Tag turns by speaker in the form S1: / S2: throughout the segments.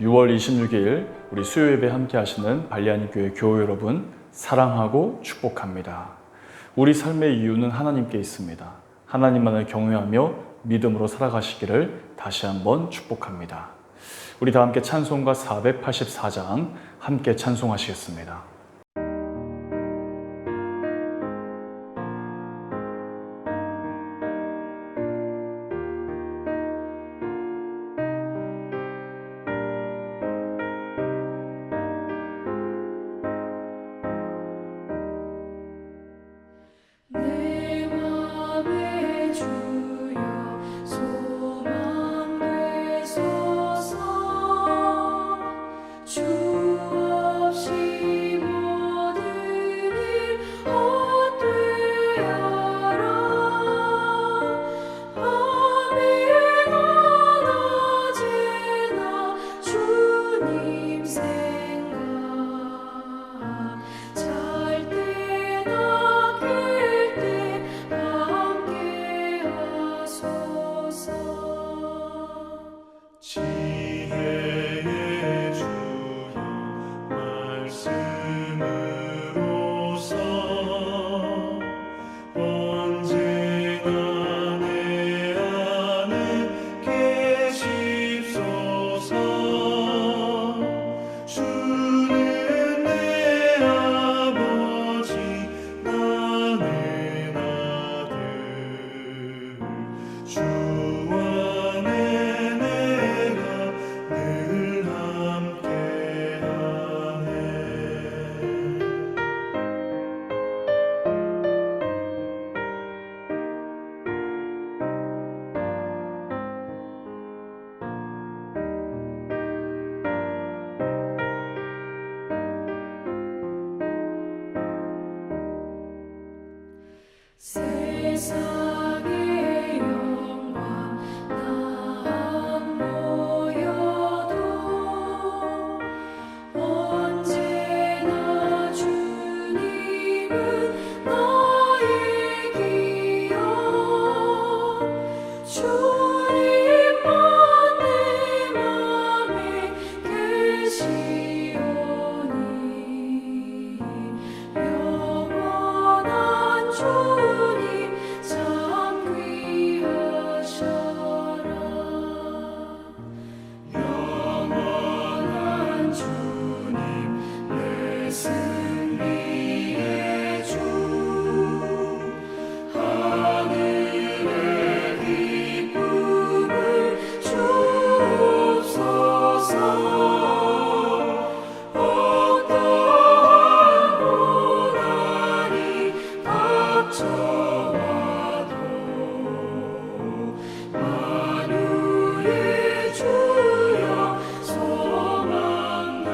S1: 6월 26일 우리 수요 예배 함께 하시는 발리아니 교회 교우 여러분 사랑하고 축복합니다. 우리 삶의 이유는 하나님께 있습니다. 하나님만을 경외하며 믿음으로 살아가시기를 다시 한번 축복합니다. 우리 다 함께 찬송가 484장 함께 찬송하시겠습니다.
S2: 세상의 영광 다 모여도 언제나 주님은 나의 기여 주님만 내 맘에 계시오니 영원한 주님 참 귀하셔라. 영원한 주님 내 승리의 주 하늘의 기쁨을 주옵소서. 어떠한 고난이 닥쳐와도 만유의 주여 소망되소서.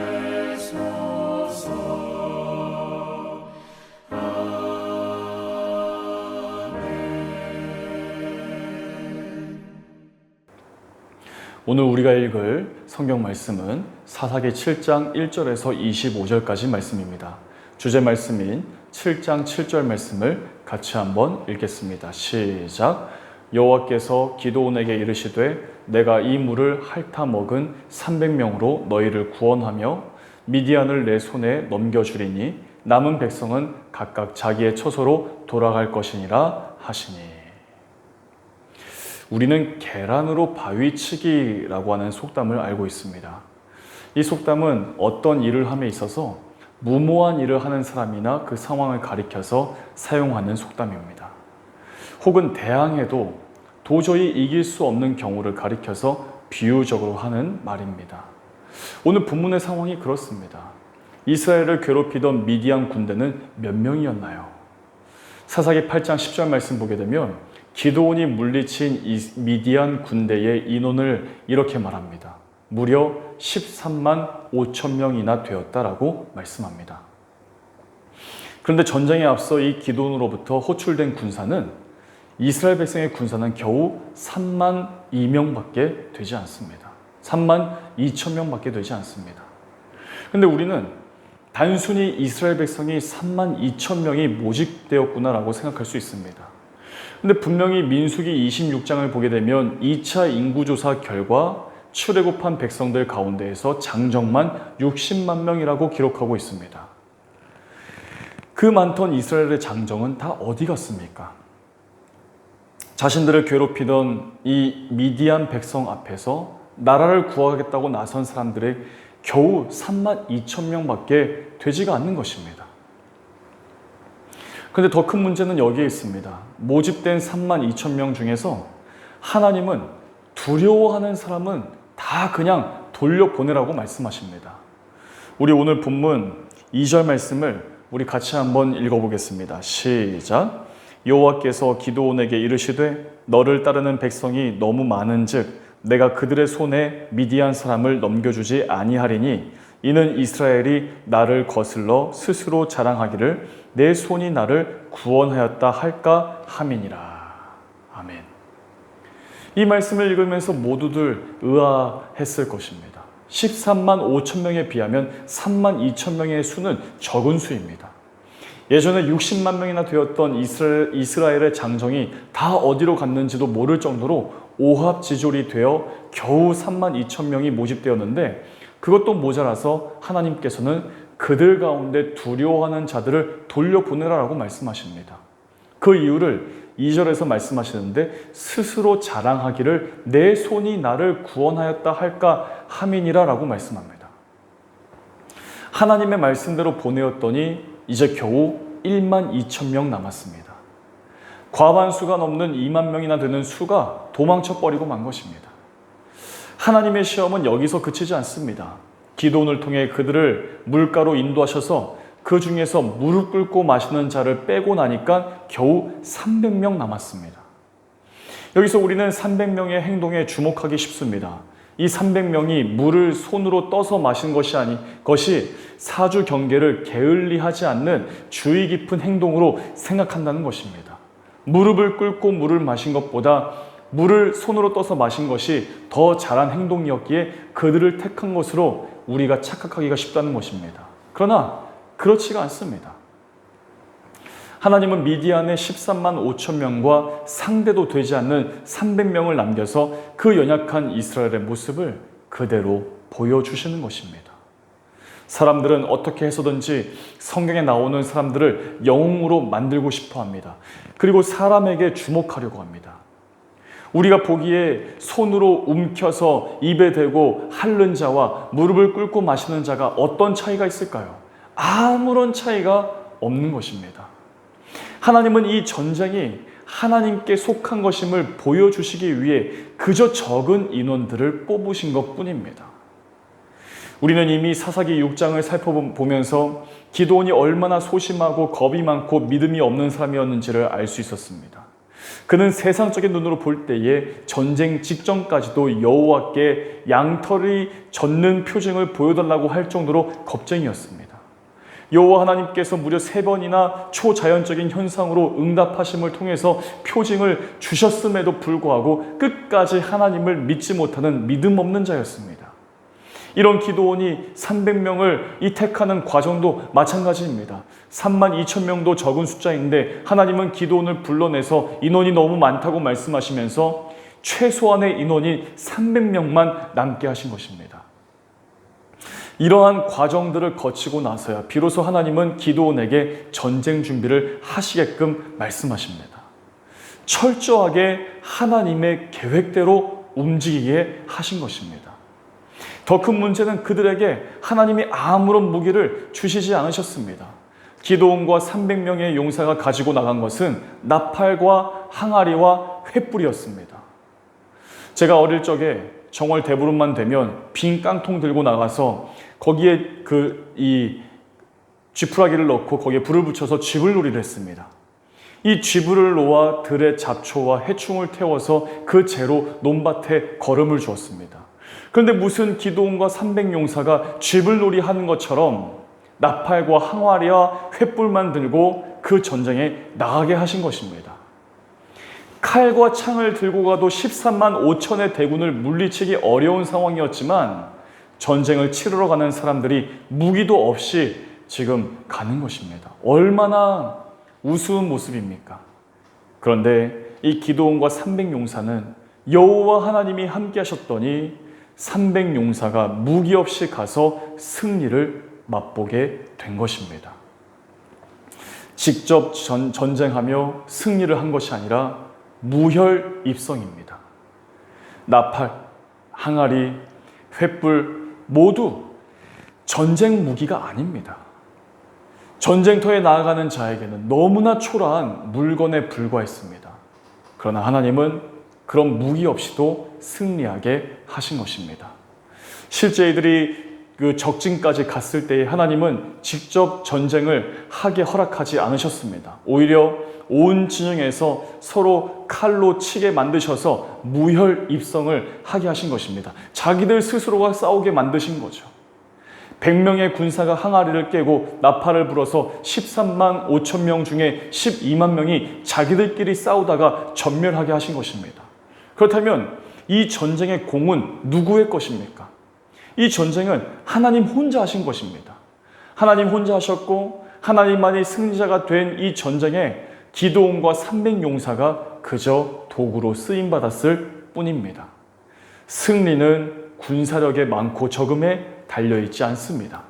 S1: 오늘 우리가 읽을 성경 말씀은 사사기 7장 1절에서 25절까지 말씀입니다. 주제 말씀인 7장 7절 말씀을 같이 한번 읽겠습니다. 시작. 여호와께서 기드온에게 이르시되 내가 이 물을 핥아 먹은 300명으로 너희를 구원하며 미디안을 내 손에 넘겨주리니 남은 백성은 각각 자기의 처소로 돌아갈 것이니라 하시니. 우리는 계란으로 바위치기라고 하는 속담을 알고 있습니다. 이 속담은 어떤 일을 함에 있어서 무모한 일을 하는 사람이나 그 상황을 가리켜서 사용하는 속담입니다. 혹은 대항해도 도저히 이길 수 없는 경우를 가리켜서 비유적으로 하는 말입니다. 오늘 본문의 상황이 그렇습니다. 이스라엘을 괴롭히던 미디안 군대는 몇 명이었나요? 사사기 8장 10절 말씀 보게 되면 기드온이 물리친 이 미디안 군대의 인원을 이렇게 말합니다. 무려 13만 5천 명이나 되었다라고 말씀합니다. 그런데 전쟁에 앞서 이 기드온으로부터 호출된 군사는 이스라엘 백성의 군사는 겨우 3만 2명밖에 되지 않습니다. 3만 2천 명밖에 되지 않습니다. 그런데 우리는 단순히 이스라엘 백성이 3만 2천 명이 모집되었구나라고 생각할 수 있습니다. 근데 분명히 민수기 26장을 보게 되면 2차 인구조사 결과 출애굽한 백성들 가운데에서 장정만 60만 명이라고 기록하고 있습니다. 그 많던 이스라엘의 장정은 다 어디 갔습니까? 자신들을 괴롭히던 이 미디안 백성 앞에서 나라를 구하겠다고 나선 사람들의 겨우 3만 2천 명밖에 되지가 않는 것입니다. 그런데 더 큰 문제는 여기에 있습니다. 모집된 3만 2천 명 중에서 하나님은 두려워하는 사람은 다 그냥 돌려보내라고 말씀하십니다. 우리 오늘 본문 2절 말씀을 우리 같이 한번 읽어보겠습니다. 시작. 여호와께서 기드온에게 이르시되 너를 따르는 백성이 너무 많은즉 내가 그들의 손에 미디안 사람을 넘겨주지 아니하리니 이는 이스라엘이 나를 거슬러 스스로 자랑하기를 내 손이 나를 구원하였다 할까 함이니라. 아멘. 이 말씀을 읽으면서 모두들 의아했을 것입니다. 13만 5천 명에 비하면 3만 2천 명의 수는 적은 수입니다. 예전에 60만 명이나 되었던 이스라엘의 장정이 다 어디로 갔는지도 모를 정도로 오합지졸이 되어 겨우 3만 2천 명이 모집되었는데 그것도 모자라서 하나님께서는 그들 가운데 두려워하는 자들을 돌려보내라라고 말씀하십니다. 그 이유를 2절에서 말씀하시는데 스스로 자랑하기를 내 손이 나를 구원하였다 할까 함이니라 라고 말씀합니다. 하나님의 말씀대로 보내었더니 이제 겨우 1만 2천 명 남았습니다. 과반수가 넘는 2만 명이나 되는 수가 도망쳐버리고 만 것입니다. 하나님의 시험은 여기서 그치지 않습니다. 기도원을 통해 그들을 물가로 인도하셔서 그 중에서 무릎 꿇고 마시는 자를 빼고 나니까 겨우 300명 남았습니다. 여기서 우리는 300명의 행동에 주목하기 쉽습니다. 이 300명이 물을 손으로 떠서 마신 것이 사주 경계를 게을리하지 않는 주의 깊은 행동으로 생각한다는 것입니다. 무릎을 꿇고 물을 마신 것보다 물을 손으로 떠서 마신 것이 더 잘한 행동이었기에 그들을 택한 것으로 우리가 착각하기가 쉽다는 것입니다. 그러나 그렇지가 않습니다. 하나님은 미디안의 13만 5천 명과 상대도 되지 않는 300명을 남겨서 그 연약한 이스라엘의 모습을 그대로 보여주시는 것입니다. 사람들은 어떻게 해서든지 성경에 나오는 사람들을 영웅으로 만들고 싶어 합니다. 그리고 사람에게 주목하려고 합니다. 우리가 보기에 손으로 움켜서 입에 대고 핥는 자와 무릎을 꿇고 마시는 자가 어떤 차이가 있을까요? 아무런 차이가 없는 것입니다. 하나님은 이 전쟁이 하나님께 속한 것임을 보여주시기 위해 그저 적은 인원들을 뽑으신 것뿐입니다. 우리는 이미 사사기 6장을 살펴보면서 기드온이 얼마나 소심하고 겁이 많고 믿음이 없는 사람이었는지를 알 수 있었습니다. 그는 세상적인 눈으로 볼 때에 전쟁 직전까지도 여호와께 양털이 젖는 표징을 보여달라고 할 정도로 겁쟁이였습니다. 여호와 하나님께서 무려 3번이나 초자연적인 현상으로 응답하심을 통해서 표징을 주셨음에도 불구하고 끝까지 하나님을 믿지 못하는 믿음 없는 자였습니다. 이런 기드온이 300명을 이택하는 과정도 마찬가지입니다. 3만 2천 명도 적은 숫자인데 하나님은 기드온을 불러내서 인원이 너무 많다고 말씀하시면서 최소한의 인원이 300명만 남게 하신 것입니다. 이러한 과정들을 거치고 나서야 비로소 하나님은 기드온에게 전쟁 준비를 하시게끔 말씀하십니다. 철저하게 하나님의 계획대로 움직이게 하신 것입니다. 더 큰 문제는 그들에게 하나님이 아무런 무기를 주시지 않으셨습니다. 기드온과 300명의 용사가 가지고 나간 것은 나팔과 항아리와 횃불이었습니다. 제가 어릴 적에 정월 대보름만 되면 빈 깡통 들고 나가서 거기에 이 쥐푸라기를 넣고 거기에 불을 붙여서 쥐불놀이를 했습니다. 이 쥐불을 놓아 들에 잡초와 해충을 태워서 그 재로 논밭에 거름을 주었습니다. 그런데 무슨 기드온과 300용사가 쥐불놀이 하는 것처럼 나팔과 항아리와 횃불만 들고 그 전쟁에 나가게 하신 것입니다. 칼과 창을 들고 가도 13만 5천의 대군을 물리치기 어려운 상황이었지만 전쟁을 치르러 가는 사람들이 무기도 없이 지금 가는 것입니다. 얼마나 우스운 모습입니까? 그런데 이 기드온과 300용사는 여호와 하나님이 함께 하셨더니 300용사가 무기 없이 가서 승리를 맛보게 된 것입니다. 직접 전쟁하며 승리를 한 것이 아니라 무혈입성입니다. 나팔, 항아리, 횃불 모두 전쟁 무기가 아닙니다. 전쟁터에 나아가는 자에게는 너무나 초라한 물건에 불과했습니다. 그러나 하나님은 그런 무기 없이도 승리하게 하신 것입니다. 실제 이들이 그 적진까지 갔을 때에 하나님은 직접 전쟁을 하게 허락하지 않으셨습니다. 오히려 온 진영에서 서로 칼로 치게 만드셔서 무혈입성을 하게 하신 것입니다. 자기들 스스로가 싸우게 만드신 거죠. 100명의 군사가 항아리를 깨고 나팔을 불어서 13만 5천 명 중에 12만 명이 자기들끼리 싸우다가 전멸하게 하신 것입니다. 그렇다면 이 전쟁의 공은 누구의 것입니까? 이 전쟁은 하나님 혼자 하신 것입니다. 하나님 혼자 하셨고 하나님만이 승리자가 된 이 전쟁에 기드온과 300용사가 그저 도구로 쓰임받았을 뿐입니다. 승리는 군사력의 많고 적음에 달려있지 않습니다.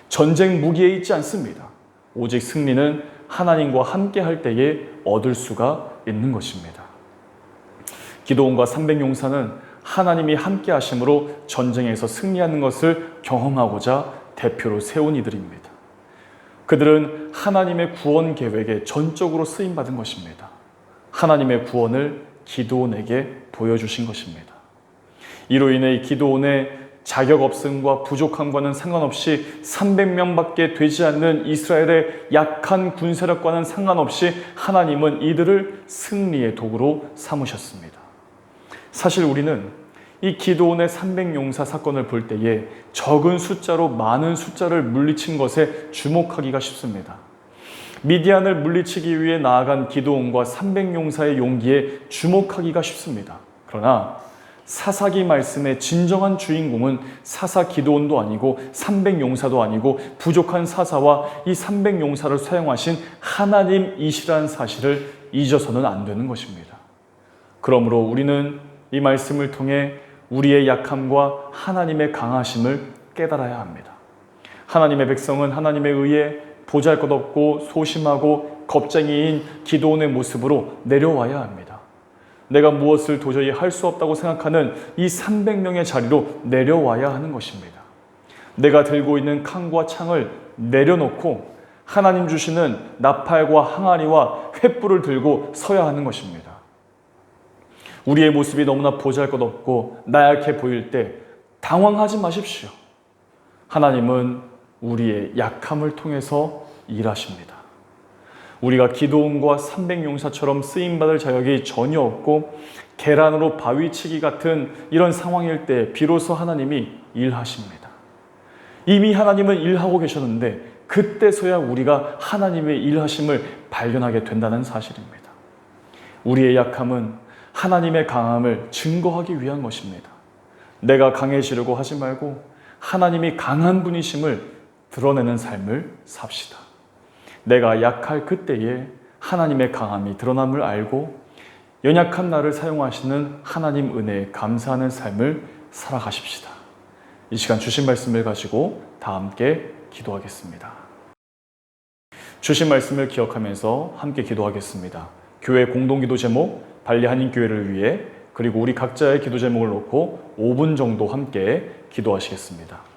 S1: 전쟁 무기에 있지 않습니다. 오직 승리는 하나님과 함께 할 때에 얻을 수가 있는 것입니다. 기드온과 300용사는 하나님이 함께 하심으로 전쟁에서 승리하는 것을 경험하고자 대표로 세운 이들입니다. 그들은 하나님의 구원 계획에 전적으로 쓰임받은 것입니다. 하나님의 구원을 기드온에게 보여주신 것입니다. 이로 인해 이 기드온의 자격 없음과 부족함과는 상관없이 300명밖에 되지 않는 이스라엘의 약한 군사력과는 상관없이 하나님은 이들을 승리의 도구로 삼으셨습니다. 사실 우리는 이 기드온의 300용사 사건을 볼 때에 적은 숫자로 많은 숫자를 물리친 것에 주목하기가 쉽습니다. 미디안을 물리치기 위해 나아간 기드온과 300용사의 용기에 주목하기가 쉽습니다. 그러나 사사기 말씀의 진정한 주인공은 사사 기드온도 아니고 300용사도 아니고 부족한 사사와 이 300용사를 사용하신 하나님이시라는 사실을 잊어서는 안 되는 것입니다. 그러므로 우리는 이 말씀을 통해 우리의 약함과 하나님의 강하심을 깨달아야 합니다. 하나님의 백성은 하나님에 의해 보잘것없고 소심하고 겁쟁이인 기드온의 모습으로 내려와야 합니다. 내가 무엇을 도저히 할 수 없다고 생각하는 이 300명의 자리로 내려와야 하는 것입니다. 내가 들고 있는 칼과 창을 내려놓고 하나님 주시는 나팔과 항아리와 횃불을 들고 서야 하는 것입니다. 우리의 모습이 너무나 보잘것없고 나약해 보일 때 당황하지 마십시오. 하나님은 우리의 약함을 통해서 일하십니다. 우리가 기드온과 300용사처럼 쓰임받을 자격이 전혀 없고 계란으로 바위치기 같은 이런 상황일 때 비로소 하나님이 일하십니다. 이미 하나님은 일하고 계셨는데 그때서야 우리가 하나님의 일하심을 발견하게 된다는 사실입니다. 우리의 약함은 하나님의 강함을 증거하기 위한 것입니다. 내가 강해지려고 하지 말고 하나님이 강한 분이심을 드러내는 삶을 삽시다. 내가 약할 그때에 하나님의 강함이 드러남을 알고 연약한 나를 사용하시는 하나님 은혜에 감사하는 삶을 살아가십시다. 이 시간 주신 말씀을 가지고 다 함께 기도하겠습니다. 주신 말씀을 기억하면서 함께 기도하겠습니다. 교회 공동기도 제목 발리 한인교회를 위해 그리고 우리 각자의 기도 제목을 놓고 5분 정도 함께 기도하시겠습니다.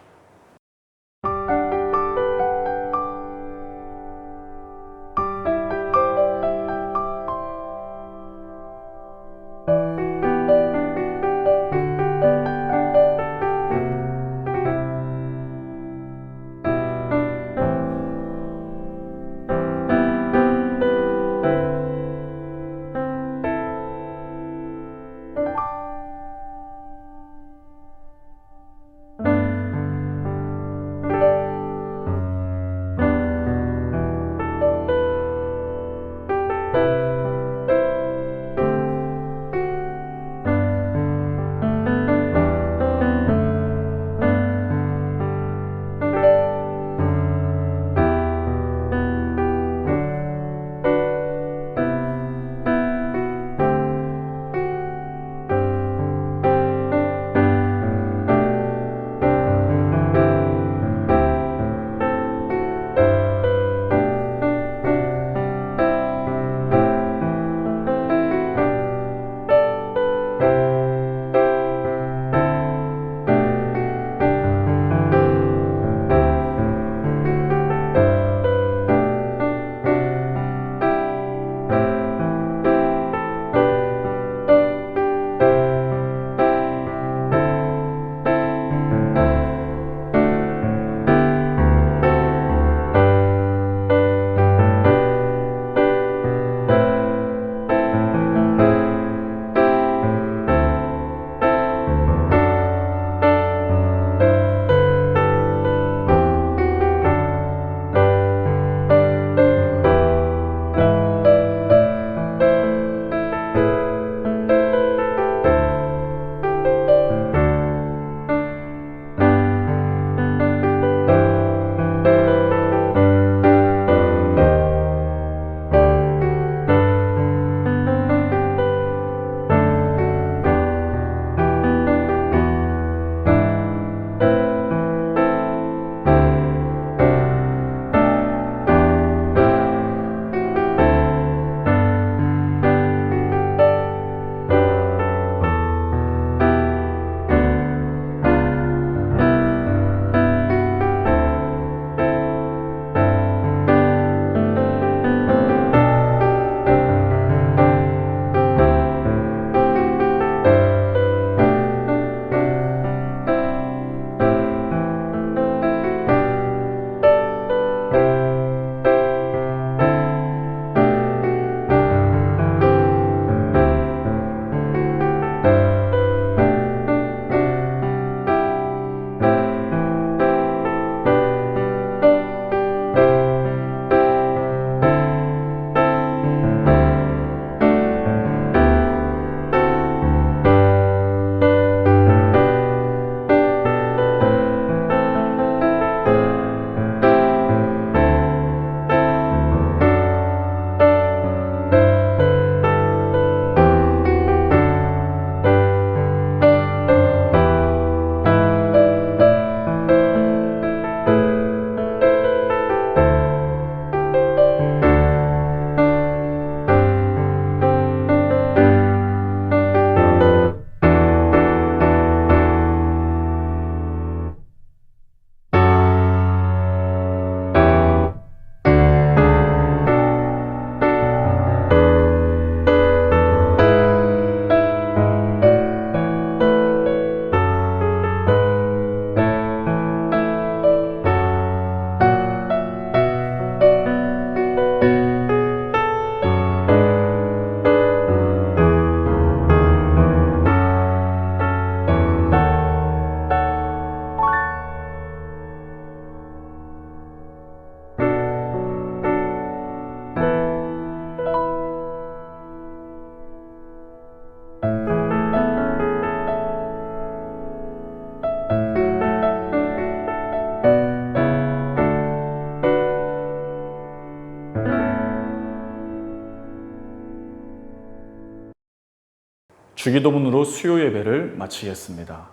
S1: 주기도문으로 수요 예배를 마치겠습니다.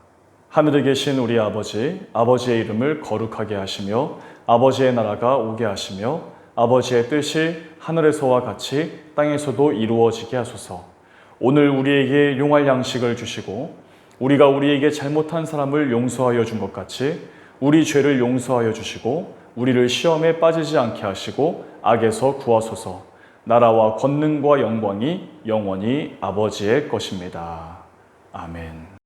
S1: 하늘에 계신 우리 아버지, 아버지의 이름을 거룩하게 하시며 아버지의 나라가 오게 하시며 아버지의 뜻이 하늘에서와 같이 땅에서도 이루어지게 하소서. 오늘 우리에게 용할 양식을 주시고 우리가 우리에게 잘못한 사람을 용서하여 준 것 같이 우리 죄를 용서하여 주시고 우리를 시험에 빠지지 않게 하시고 악에서 구하소서. 나라와 권능과 영광이 영원히 아버지의 것입니다. 아멘.